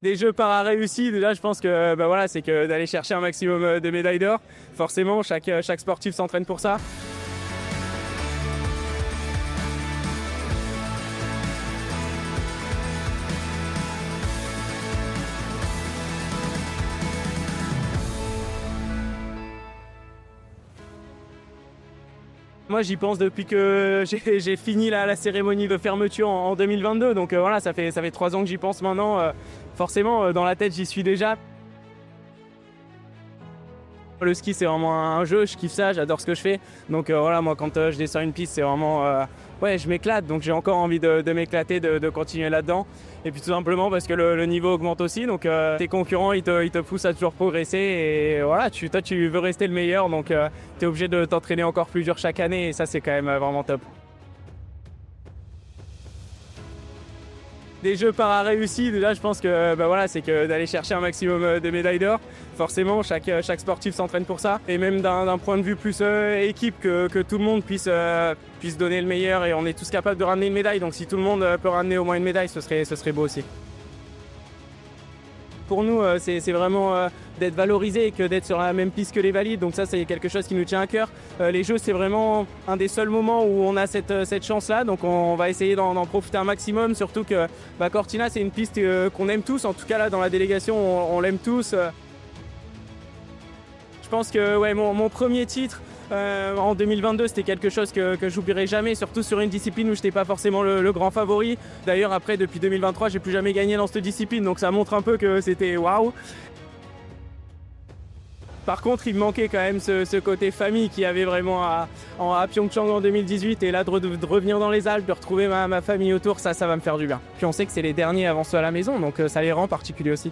Des jeux para réussis, déjà je pense que voilà, c'est que d'aller chercher un maximum de médailles d'or. Forcément, chaque sportif s'entraîne pour ça. Moi j'y pense depuis que j'ai fini la cérémonie de fermeture en 2022, donc voilà, ça fait 3 ans que j'y pense maintenant. Forcément dans la tête j'y suis déjà. Le ski c'est vraiment un jeu, je kiffe ça, j'adore ce que je fais. Donc voilà, moi quand je descends une piste c'est vraiment... ouais, je m'éclate, donc j'ai encore envie de m'éclater, de continuer là-dedans. Et puis tout simplement parce que le niveau augmente aussi, donc tes concurrents ils te poussent à toujours progresser. Et voilà, toi tu veux rester le meilleur, donc tu es obligé de t'entraîner encore plus dur chaque année et ça c'est quand même vraiment top. Des jeux para réussis, déjà je pense que voilà, c'est que d'aller chercher un maximum de médailles d'or. Forcément, chaque sportif s'entraîne pour ça. Et même d'un point de vue plus équipe, que tout le monde puisse donner le meilleur et on est tous capables de ramener une médaille. Donc si tout le monde peut ramener au moins une médaille, ce serait beau aussi. Pour nous, c'est vraiment d'être valorisé et que d'être sur la même piste que les valides. Donc ça, c'est quelque chose qui nous tient à cœur. Les Jeux, c'est vraiment un des seuls moments où on a cette chance-là. Donc on va essayer d'en profiter un maximum. Surtout que Cortina, c'est une piste qu'on aime tous. En tout cas, là, dans la délégation, on l'aime tous. Je pense que ouais, mon premier titre en 2022, c'était quelque chose que j'oublierai jamais, surtout sur une discipline où je n'étais pas forcément le grand favori. D'ailleurs, après, depuis 2023, j'ai plus jamais gagné dans cette discipline, donc ça montre un peu que c'était waouh. Par contre, il me manquait quand même ce côté famille qu'il y avait vraiment à Pyeongchang en 2018. Et là, de revenir dans les Alpes, de retrouver ma famille autour, ça va me faire du bien. Puis on sait que c'est les derniers avant ceux à la maison, donc ça les rend particuliers aussi.